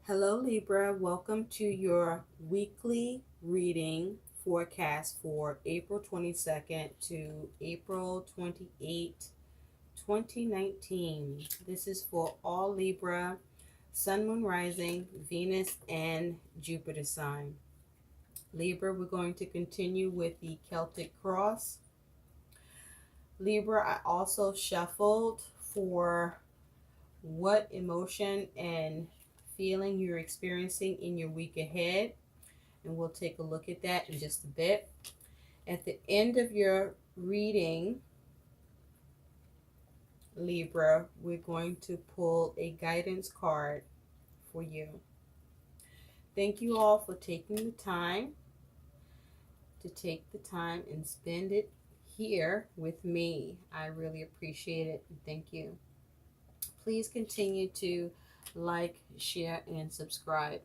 Hello, Libra. Welcome to your weekly reading forecast for April 22nd to April 28th, 2019. This is for all Libra, Sun, Moon, Rising, Venus, and Jupiter sign. Libra, we're going to continue with the Celtic Cross. Libra, I also shuffled for what emotion and feeling you're experiencing in your week ahead, and we'll take a look at that in just a bit. At the end of your reading, Libra, we're going to pull a guidance card for you. Thank you all for taking the time and spend it here with me. I really appreciate it. Thank you. Please continue to like, share, and subscribe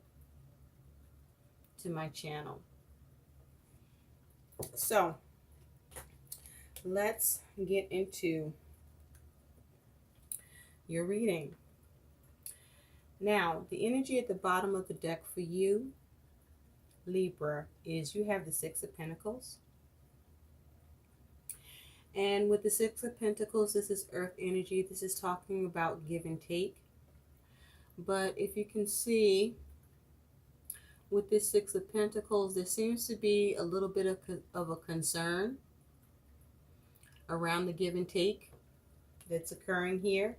to my channel. So let's get into your reading. Now, the energy at the bottom of the deck for you, Libra, is you have the Six of Pentacles. And with the Six of Pentacles, this is earth energy. This is talking about give and take. But if you can see, with this Six of Pentacles, there seems to be a little bit of a concern around the give and take that's occurring here.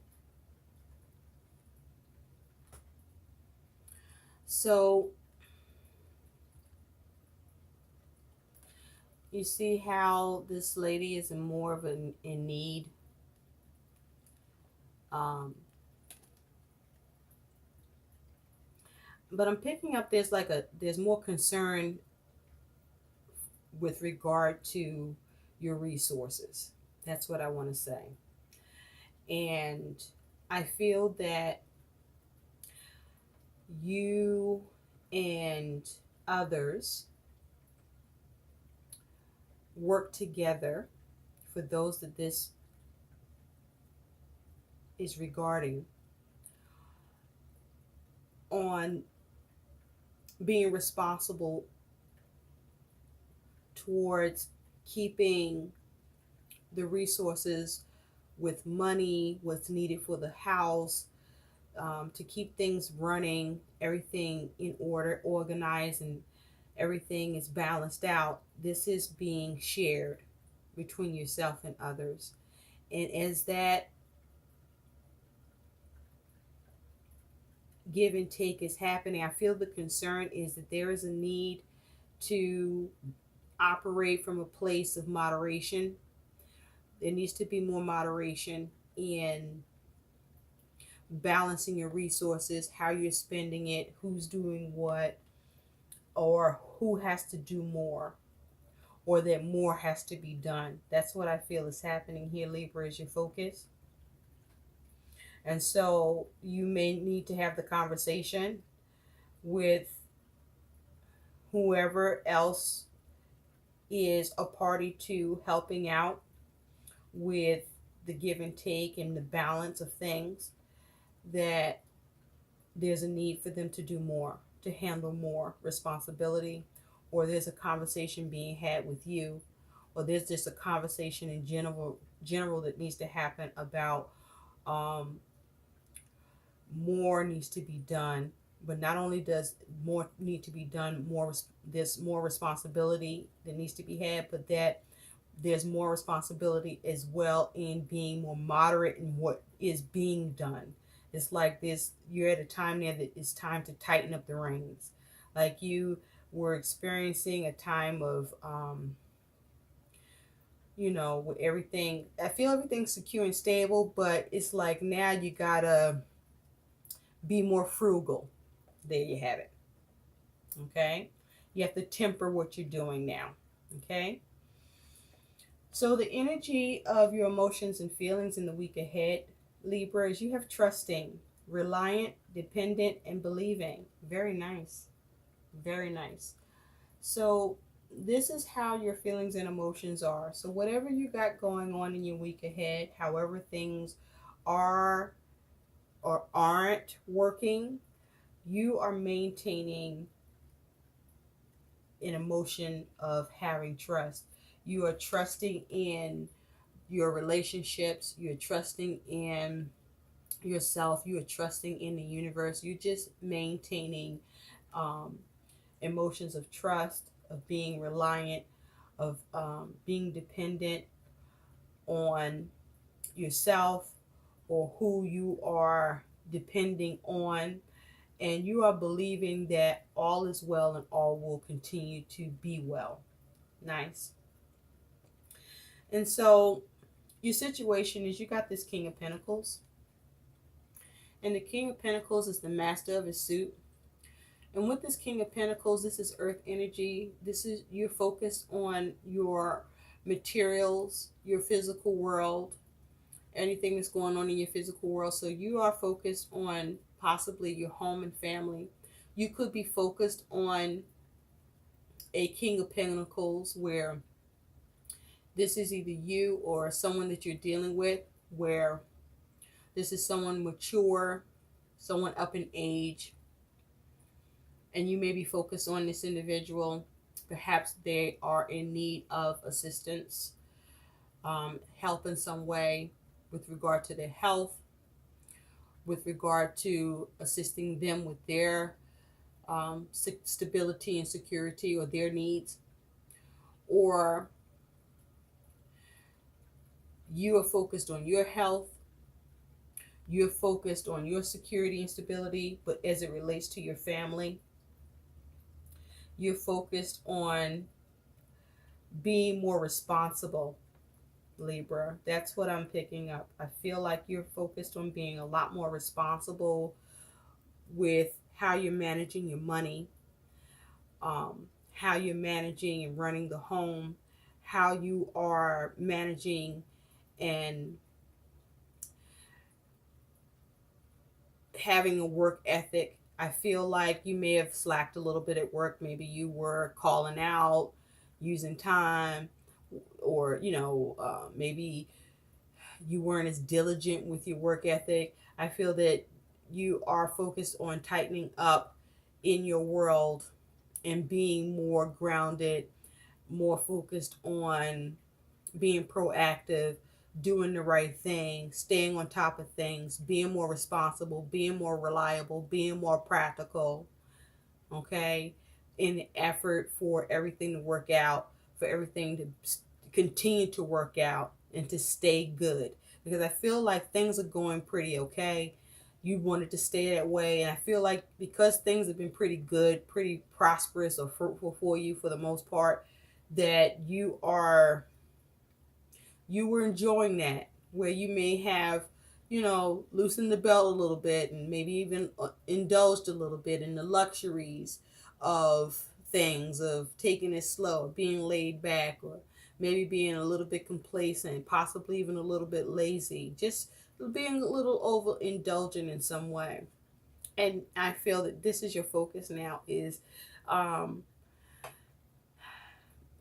So you see how this lady is more of in need. But I'm picking up there's more concern with regard to your resources. That's what I want to say. And I feel that you and others work together, for those that this is regarding, on being responsible towards keeping the resources with money, what's needed for the house, to keep things running, everything in order, organized, and everything is balanced out. This is being shared between yourself and others. And as that give and take is happening, I feel the concern is that there is a need to operate from a place of moderation. There needs to be more moderation in balancing your resources, how you're spending it, who's doing what, or who has to do more, or that more has to be done. That's what I feel is happening here, Libra, is your focus. And so you may need to have the conversation with whoever else is a party to helping out with the give and take and the balance of things, that there's a need for them to do more, to handle more responsibility, or there's a conversation being had with you, or there's just a conversation in general that needs to happen about more needs to be done. But not only does more need to be done, there's more responsibility that needs to be had, but that there's more responsibility as well in being more moderate in what is being done. It's like this, you're at a time now that it's time to tighten up the reins. Like you were experiencing a time of, with everything, I feel everything's secure and stable, but it's like now you gotta be more frugal. There you have it. Okay? You have to temper what you're doing now. Okay? So the energy of your emotions and feelings in the week ahead, Libra, is you have trusting, reliant, dependent, and believing. Very nice. Very nice. So this is how your feelings and emotions are. So whatever you got going on in your week ahead, however things are or aren't working, you are maintaining an emotion of having trust. You are trusting in your relationships. You're trusting in yourself. You are trusting in the universe. You're just maintaining um, emotions of trust, of being reliant, of being dependent on yourself or who you are depending on. And you are believing that all is well and all will continue to be well. Nice. And so your situation is you got this King of Pentacles. And the King of Pentacles is the master of his suit. And with this King of Pentacles, this is earth energy. This is, you're focused on your materials, your physical world, anything that's going on in your physical world. So you are focused on possibly your home and family. You could be focused on a King of Pentacles where this is either you or someone that you're dealing with, where this is someone mature, someone up in age, and you may be focused on this individual. Perhaps they are in need of assistance, help in some way with regard to their health, with regard to assisting them with their stability and security or their needs. Or you are focused on your health, you're focused on your security and stability, but as it relates to your family, you're focused on being more responsible, Libra. That's what I'm picking up. I feel like you're focused on being a lot more responsible with how you're managing your money, how you're managing and running the home, how you are managing and having a work ethic. I feel like you may have slacked a little bit at work. Maybe you were calling out, using time, or, maybe you weren't as diligent with your work ethic. I feel that you are focused on tightening up in your world and being more grounded, more focused on being proactive, doing the right thing, staying on top of things, being more responsible, being more reliable, being more practical, okay? In the effort for everything to work out, for everything to continue to work out and to stay good. Because I feel like things are going pretty okay. You wanted to stay that way. And I feel like because things have been pretty good, pretty prosperous or fruitful for you for the most part, that you were enjoying that, where you may have, loosened the belt a little bit and maybe even indulged a little bit in the luxuries of things, of taking it slow, being laid back, or maybe being a little bit complacent, possibly even a little bit lazy, just being a little overindulgent in some way. And I feel that this is your focus now, is um,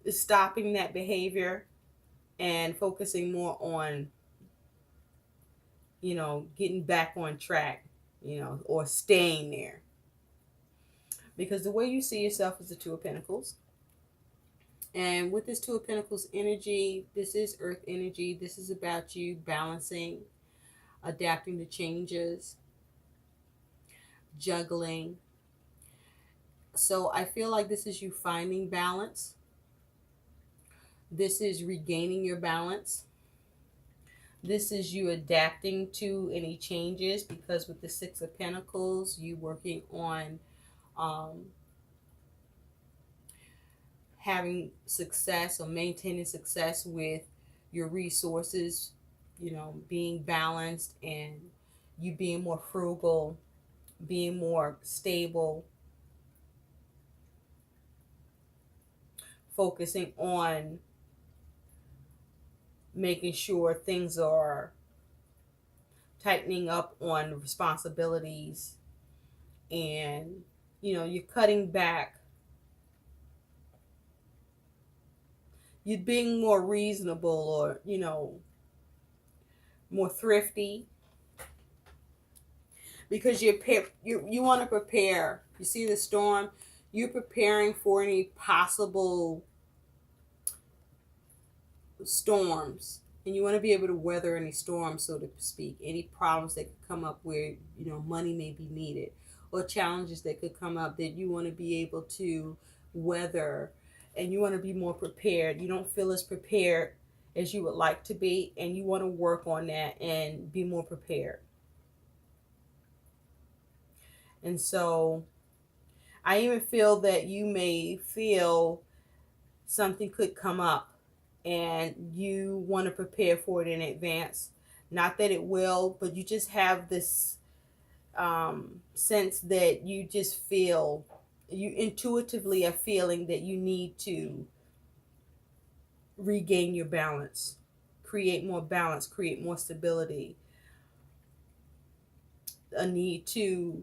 stopping that behavior and focusing more on, getting back on track, or staying there. Because the way you see yourself is the Two of Pentacles. And with this Two of Pentacles energy, this is earth energy. This is about you balancing, adapting to changes, juggling. So I feel like this is you finding balance. This is regaining your balance. This is you adapting to any changes, because with the Six of Pentacles, you working on having success or maintaining success with your resources, being balanced, and you being more frugal, being more stable, focusing on making sure things are tightening up on responsibilities, and you're cutting back, you're being more reasonable, or more thrifty, because you want to prepare. You see the storm, you're preparing for any possible storms, and you want to be able to weather any storms, so to speak, any problems that could come up where money may be needed, or challenges that could come up that you want to be able to weather, and you want to be more prepared. You don't feel as prepared as you would like to be, and you want to work on that and be more prepared. And so I even feel that you may feel something could come up and you want to prepare for it in advance. Not that it will, but you just have this sense that you just feel, you intuitively are feeling that you need to regain your balance, create more balance, create more stability, a need to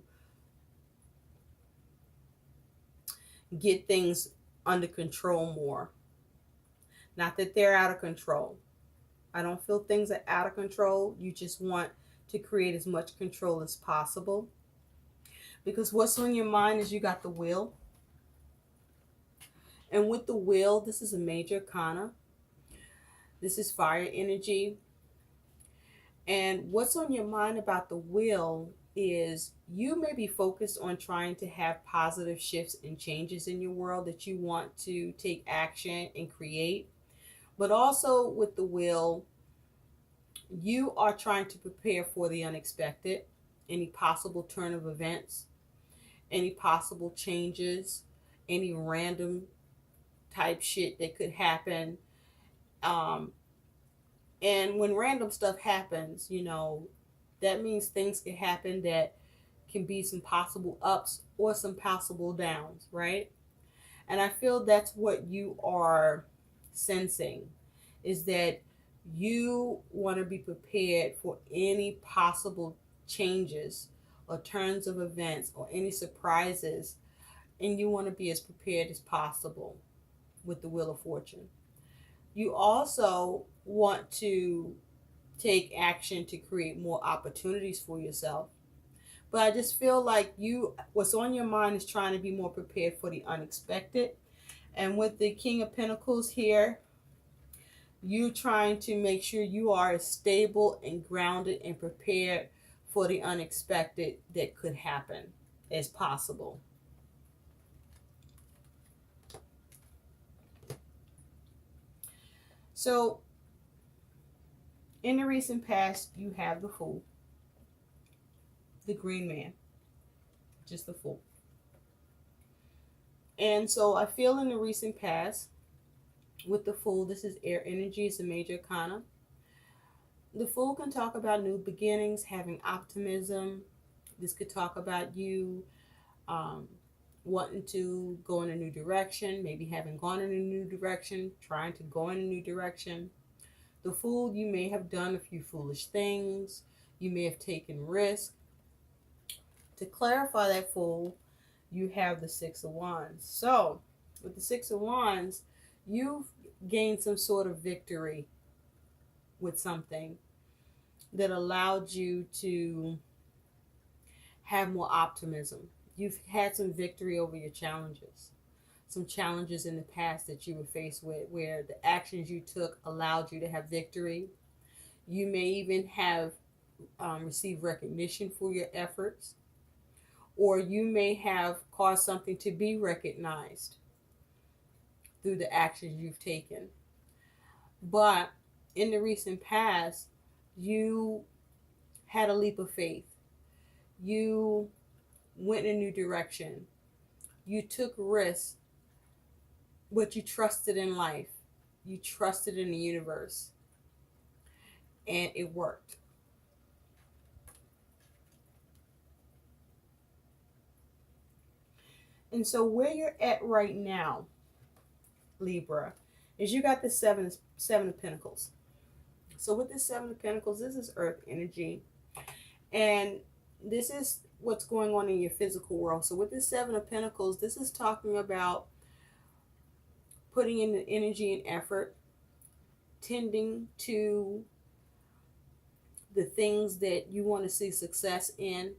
get things under control more. Not that they're out of control. I don't feel things are out of control. You just want to create as much control as possible. Because what's on your mind is you got the will. And with the will, this is a major arcana. This is fire energy. And what's on your mind about the will is you may be focused on trying to have positive shifts and changes in your world that you want to take action and create. But also with the will, you are trying to prepare for the unexpected, any possible turn of events, any possible changes, any random type shit that could happen. And when random stuff happens, that means things can happen that can be some possible ups or some possible downs, right? And I feel that's what you are sensing, is that you want to be prepared for any possible changes or turns of events or any surprises, and you want to be as prepared as possible with the Wheel of Fortune. You also want to take action to create more opportunities for yourself. But I just feel like what's on your mind is trying to be more prepared for the unexpected. And with the King of Pentacles here, you're trying to make sure you are as stable and grounded and prepared for the unexpected that could happen as possible. So, in the recent past, you have the Fool, the Green Man, just the Fool. And so I feel in the recent past, with the Fool, this is air energy, it's a major arcana. The Fool can talk about new beginnings, having optimism. This could talk about you wanting to go in a new direction, maybe having gone in a new direction, trying to go in a new direction. The Fool, you may have done a few foolish things. You may have taken risks. To clarify that Fool, you have the Six of Wands. So, with the Six of Wands, you've gained some sort of victory with something that allowed you to have more optimism. You've had some victory over your challenges. Some challenges in the past that you were faced with, where the actions you took allowed you to have victory. You may even have received recognition for your efforts, or you may have caused something to be recognized through the actions you've taken. But in the recent past, you had a leap of faith. You went in a new direction. You took risks, but you trusted in life. You trusted in the universe. And it worked. And so where you're at right now, Libra, is you got the Seven of Pentacles. So with the Seven of Pentacles, this is earth energy. And this is what's going on in your physical world. So with the Seven of Pentacles, this is talking about putting in the energy and effort, tending to the things that you want to see success in,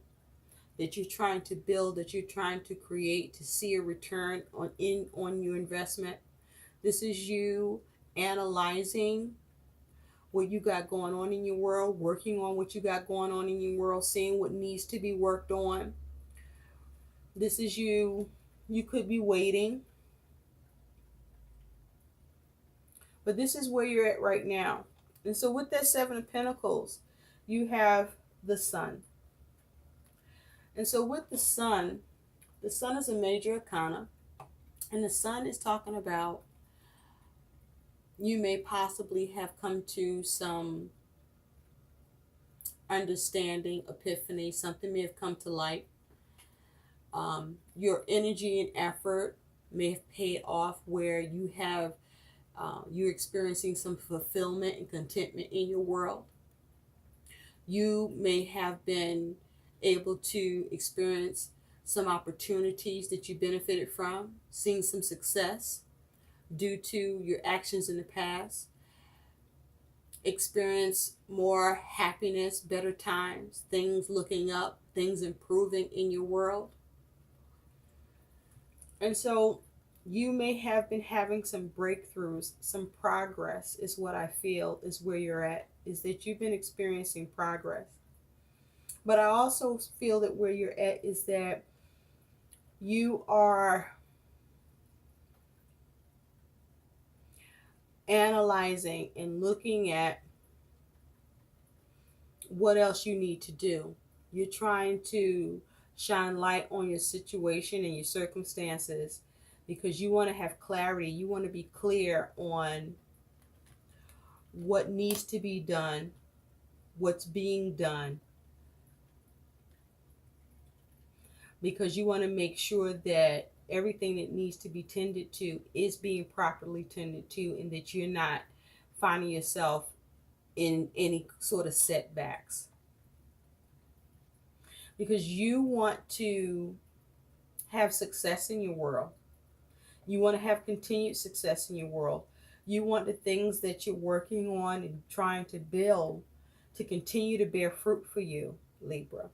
that you're trying to build, that you're trying to create, to see a return on your investment. This is you analyzing what you got going on in your world, working on what you got going on in your world, seeing what needs to be worked on. This is you. You could be waiting, but this is where you're at right now. And so with that Seven of Pentacles, you have the Sun. And so with the Sun is a major arcana, and the Sun is talking about you may possibly have come to some understanding, epiphany, something may have come to light. Your energy and effort may have paid off, where you have you're experiencing some fulfillment and contentment in your world. You may have been able to experience some opportunities that you benefited from, seeing some success due to your actions in the past, experience more happiness, better times, things looking up, things improving in your world. And so you may have been having some breakthroughs, some progress is what I feel is where you're at, is that you've been experiencing progress. But I also feel that where you're at is that you are analyzing and looking at what else you need to do. You're trying to shine light on your situation and your circumstances because you want to have clarity. You want to be clear on what needs to be done, what's being done, because you want to make sure that everything that needs to be tended to is being properly tended to, and that you're not finding yourself in any sort of setbacks. Because you want to have success in your world. You want to have continued success in your world. You want the things that you're working on and trying to build to continue to bear fruit for you, Libra.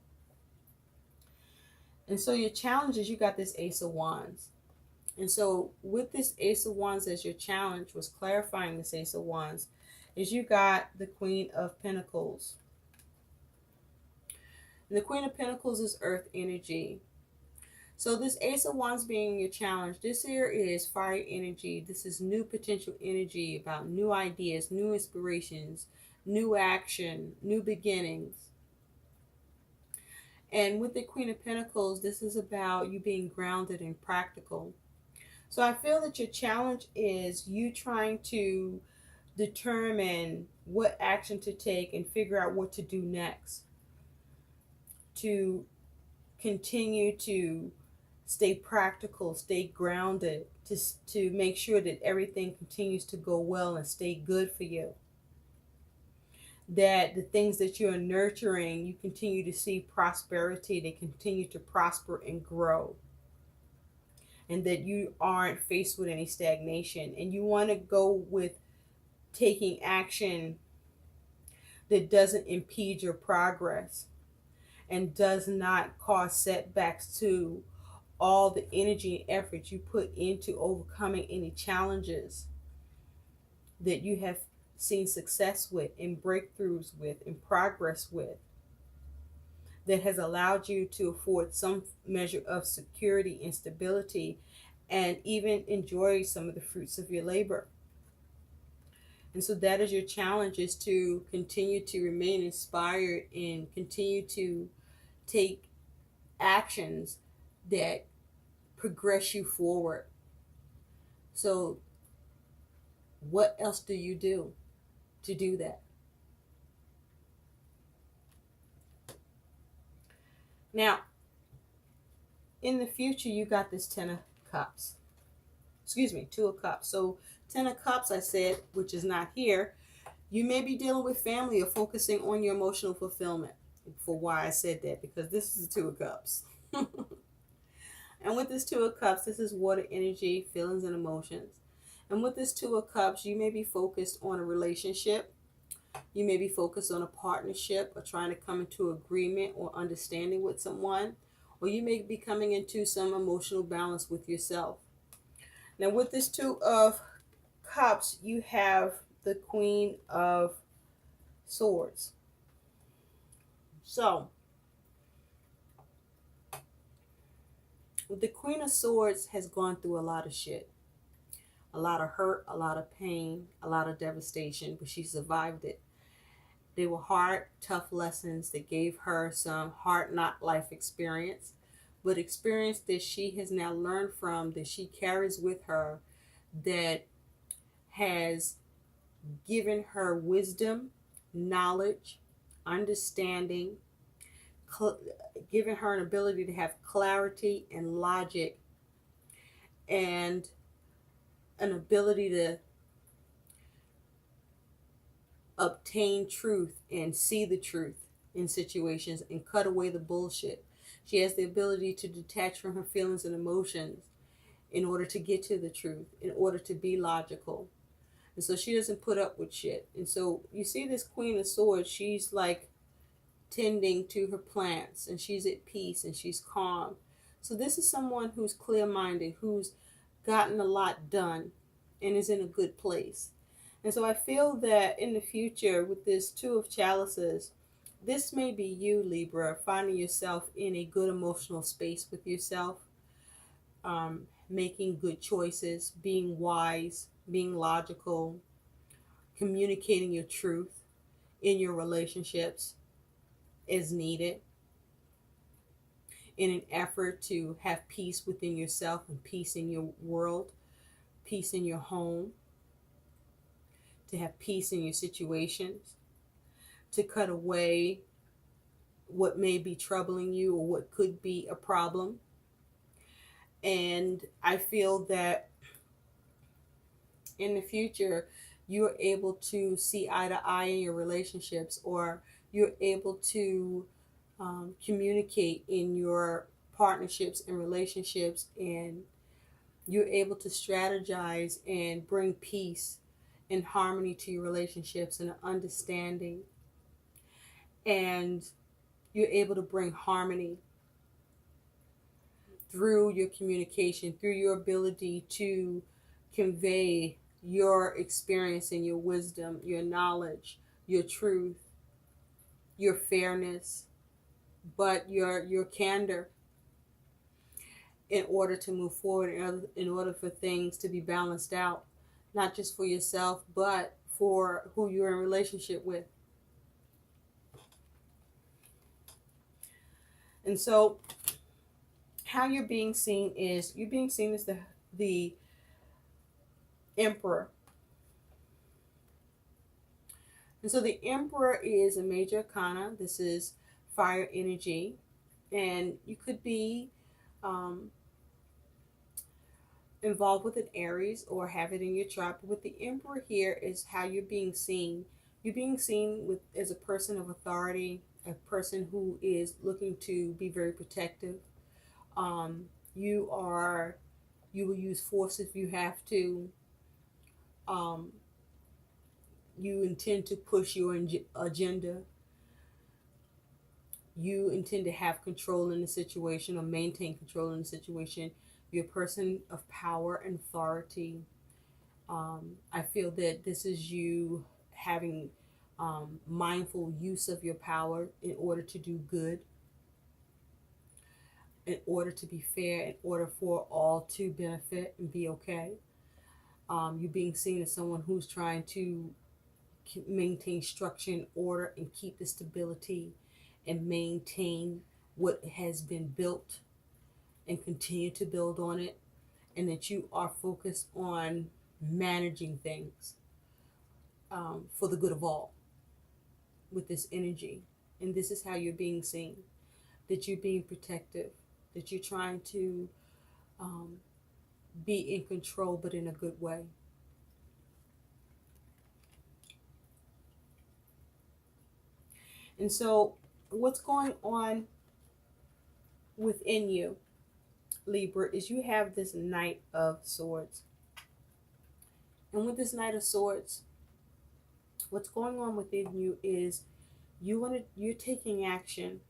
And so your challenge is you got this Ace of Wands. And so with this Ace of Wands as your challenge, was clarifying this Ace of Wands, is you got the Queen of Pentacles. And the Queen of Pentacles is earth energy. So this Ace of Wands being your challenge, this here is fire energy. This is new potential energy about new ideas, new inspirations, new action, new beginnings. And with the Queen of Pentacles, this is about you being grounded and practical. So I feel that your challenge is you trying to determine what action to take and figure out what to do next, to continue to stay practical, stay grounded, to make sure that everything continues to go well and stay good for you. That the things that you're nurturing, you continue to see prosperity, they continue to prosper and grow. And that you aren't faced with any stagnation. And you want to go with taking action that doesn't impede your progress and does not cause setbacks to all the energy and effort you put into overcoming any challenges that you have seen success with, and breakthroughs with, and progress with, that has allowed you to afford some measure of security and stability, and even enjoy some of the fruits of your labor. And so that is your challenge, is to continue to remain inspired and continue to take actions that progress you forward. So what else do you do to do that? Now, in the future, you got this 10 of Cups. Excuse me, 2 of Cups. So 10 of Cups, I said, which is not here. You may be dealing with family or focusing on your emotional fulfillment. For why I said that, because this is the 2 of Cups. And with this 2 of Cups, this is water energy, feelings and emotions. And with this 2 of Cups, you may be focused on a relationship. You may be focused on a partnership or trying to come into agreement or understanding with someone. or you may be coming into some emotional balance with yourself. Now, with this Two of Cups, you have the Queen of Swords. So, the Queen of Swords has gone through a lot of shit. A lot of hurt, a lot of pain, a lot of devastation, but she survived it. They were hard, tough lessons that gave her some hard knock life experience, but experience that she has now learned from, that she carries with her, that has given her wisdom, knowledge, understanding, given her an ability to have clarity and logic, and an ability to obtain truth and see the truth in situations and cut away the bullshit. She has the ability to detach from her feelings and emotions in order to get to the truth, in order to be logical. And so she doesn't put up with shit. And so you see this Queen of Swords, she's like tending to her plants, and she's at peace, and she's calm. So this is someone who's clear-minded, who's gotten a lot done, and is in a good place. And so I feel that in the future, with this Two of Chalices, this may be you, Libra, finding yourself in a good emotional space with yourself, making good choices, being wise, being logical, communicating your truth in your relationships as needed, in an effort to have peace within yourself and peace in your world, peace in your home, to have peace in your situations, to cut away what may be troubling you or what could be a problem. And I feel that in the future, you're able to see eye to eye in your relationships, or you're able to communicate in your partnerships and relationships, and you're able to strategize and bring peace and harmony to your relationships and understanding. And you're able to bring harmony through your communication, through your ability to convey your experience and your wisdom, your knowledge, your truth, your fairness, but your candor, in order to move forward, in order for things to be balanced out, not just for yourself, but for who you're in relationship with. And so how you're being seen is, you're being seen as the Emperor. And so the Emperor is a major arcana. This is fire energy. And you could be involved with an Aries or have it in your chart. But with the Emperor here is how you're being seen. You're being seen with as a person of authority, a person who is looking to be very protective. You will use force if you have to. You intend to push your agenda. You intend to have control in the situation or maintain control in the situation. You're a person of power and authority. I feel that this is you having mindful use of your power in order to do good, in order to be fair, in order for all to benefit and be okay. You're being seen as someone who's trying to maintain structure and order and keep the stability and maintain what has been built and continue to build on it, and that you are focused on managing things for the good of all with this energy. And this is how you're being seen, that you're being protective, that you're trying to be in control, but in a good way. And so what's going on within you, Libra, is you have this Knight of Swords. And with this Knight of Swords, what's going on within you is you're taking action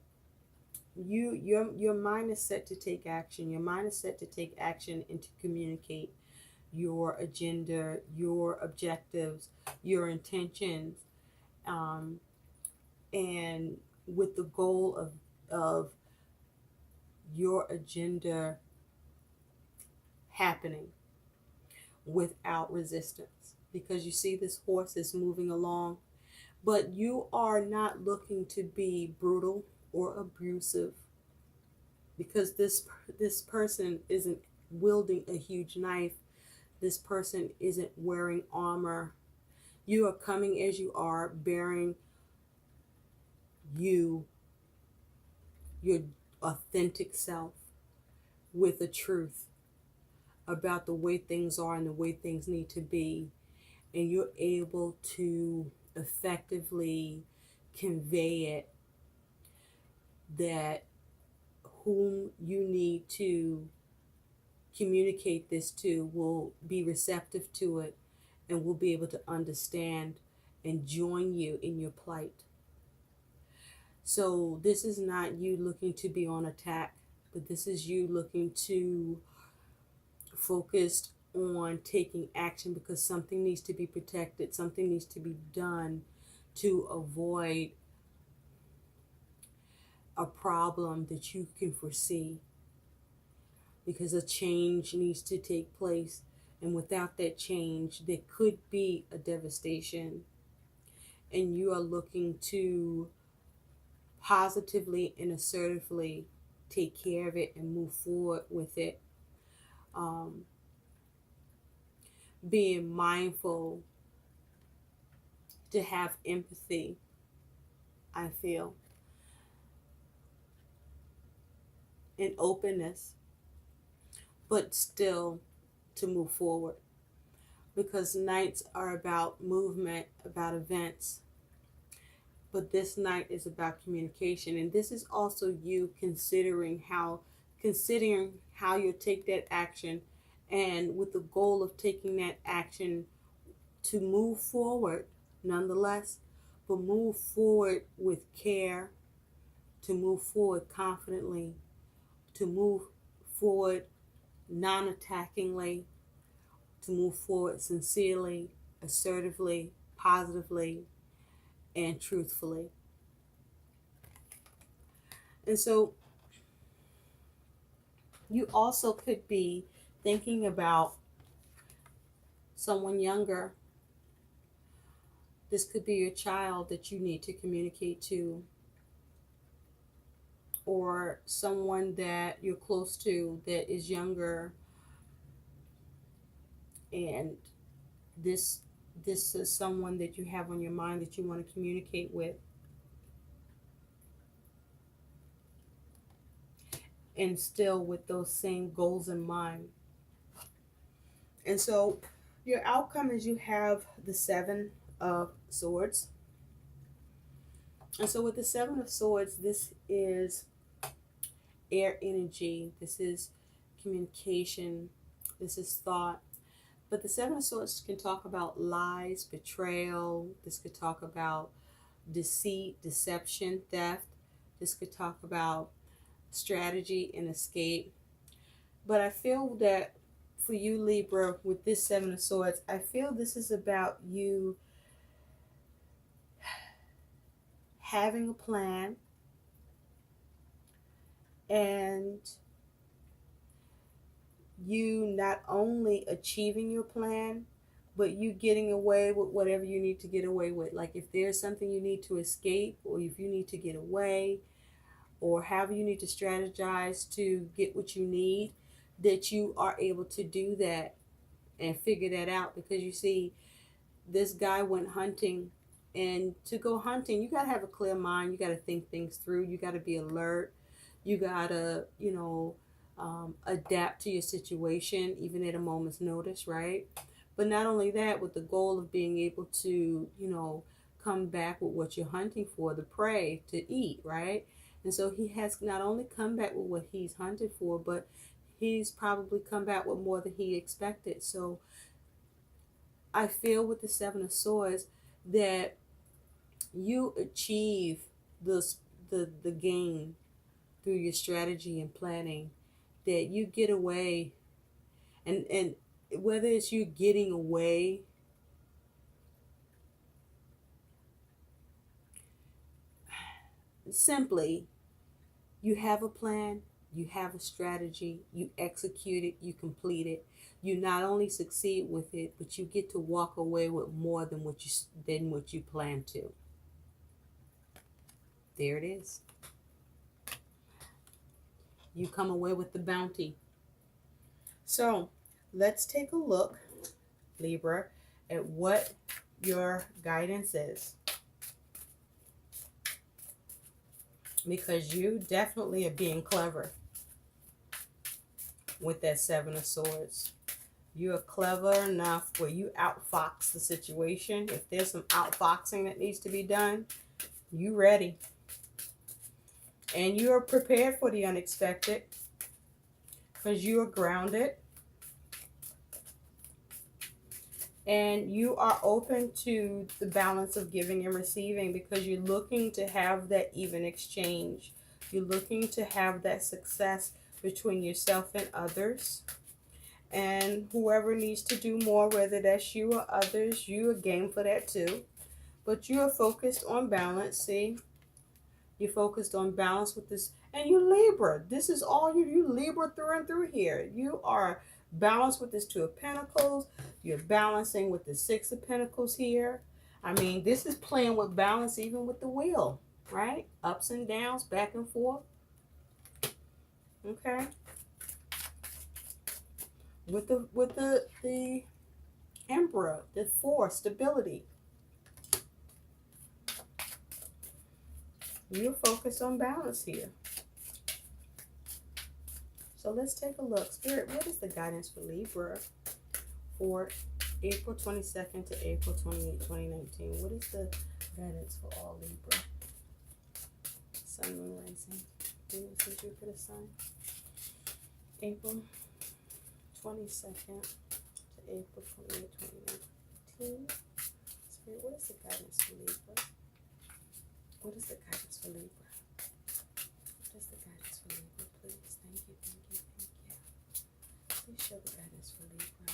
your mind is set to take action. Your mind is set to take action and to communicate your agenda, your objectives, your intentions, um, and with the goal of your agenda happening without resistance. Because you see, this horse is moving along, but you are not looking to be brutal or abusive, because this person isn't wielding a huge knife. This person isn't wearing armor. You are coming as you are, bearing you, your authentic self, with a truth about the way things are and the way things need to be. And you're able to effectively convey it, that whom you need to communicate this to will be receptive to it and will be able to understand and join you in your plight. So this is not you looking to be on attack, but this is you looking to focus on taking action, because something needs to be protected, something needs to be done to avoid a problem that you can foresee, because a change needs to take place, and without that change there could be a devastation, and you are looking to positively and assertively take care of it and move forward with it, being mindful, to have empathy, I feel, and openness, but still to move forward, because nights are about movement, about events, but this night is about communication. And this is also you considering how you'll take that action, and with the goal of taking that action to move forward nonetheless, but move forward with care, to move forward confidently, to move forward non-attackingly, to move forward sincerely, assertively, positively, and truthfully. And so you also could be thinking about someone younger. This could be your child that you need to communicate to, or someone that you're close to that is younger, and this is someone that you have on your mind that you want to communicate with, and still with those same goals in mind. And so your outcome is you have the Seven of Swords. And so with the Seven of Swords, this is air energy, this is communication, this is thought. But the Seven of Swords can talk about lies, betrayal. This could talk about deceit, deception, theft. This could talk about strategy and escape. But I feel that for you, Libra, with this Seven of Swords, I feel this is about you having a plan and you not only achieving your plan, but you getting away with whatever you need to get away with. Like if there's something you need to escape, or if you need to get away, or however you need to strategize to get what you need, that you are able to do that and figure that out. Because you see, this guy went hunting, and to go hunting, you got to have a clear mind. You got to think things through. You got to be alert. You got to, adapt to your situation, even at a moment's notice, right? But not only that, with the goal of being able to, come back with what you're hunting for, the prey to eat, right? And so he has not only come back with what he's hunted for, but he's probably come back with more than he expected. So I feel with the Seven of Swords that you achieve the gain, through your strategy and planning, that you get away, and whether it's you getting away, simply, you have a plan, you have a strategy, you execute it, you complete it. You not only succeed with it, but you get to walk away with more than what you plan to. There it is. You come away with the bounty. So let's take a look, Libra, at what your guidance is. Because you definitely are being clever with that Seven of Swords. You are clever enough where you outfox the situation. If there's some outfoxing that needs to be done, you ready. And you are prepared for the unexpected because you are grounded. And you are open to the balance of giving and receiving because you're looking to have that even exchange. You're looking to have that success between yourself and others. And whoever needs to do more, whether that's you or others, you are game for that too. But you are focused on balance. See, you're focused on balance with this. And you Libra. This is all you Libra through and through here. You are balanced with this Two of Pentacles. You're balancing with the Six of Pentacles here. I mean, this is playing with balance even with the wheel, right? Ups and downs, back and forth. Okay. With the Emperor, the Four, stability. You're focused on balance here. So let's take a look. Spirit, what is the guidance for Libra for April 22nd to April 28, 2019? What is the guidance for all Libra? Sun, Moon, Rising, Venus, and Jupiter, Sun. April 22nd to April 28, 2019. Spirit, what is the guidance for Libra? What is the guidance for Libra? What is the guidance for Libra, please? Thank you, thank you, thank you. Please show the guidance for Libra.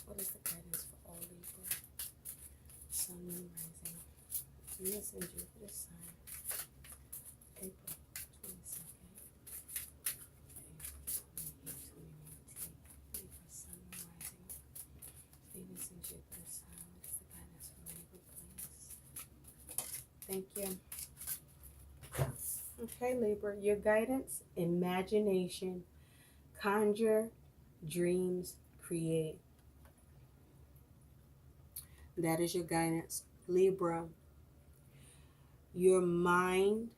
What is the guidance for all Libra? Sun, Moon, Rising, Venus, and Jupiter, Sun. April 22nd. April 28, 2019. Libra, Sun, Moon, Rising, Venus, and Jupiter, Sun. What is the guidance for Libra, please? Thank you. Okay, Libra, your guidance, imagination, conjure, dreams, create. That is your guidance. Libra, your mind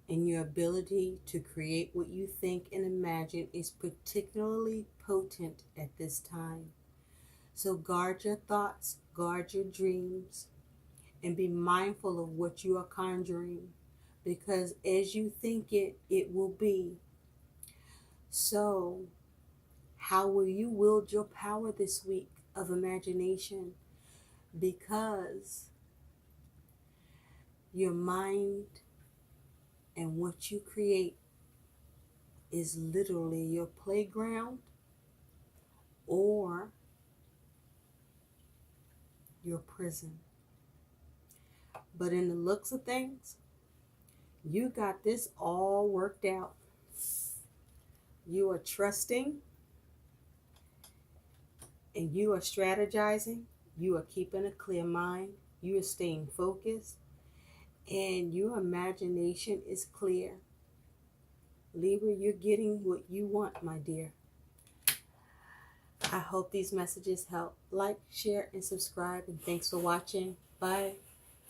and your ability to create what you think and imagine is particularly potent at this time. So guard your thoughts, guard your dreams, and be mindful of what you are conjuring, because as you think it, it will be. So how will you wield your power this week of imagination? Because your mind and what you create is literally your playground or your prison. But in the looks of things, you got this all worked out. You are trusting and you are strategizing. You are keeping a clear mind. You are staying focused and your imagination is clear. Libra, you're getting what you want, my dear. I hope these messages help. Like, share, and subscribe. And thanks for watching. Bye.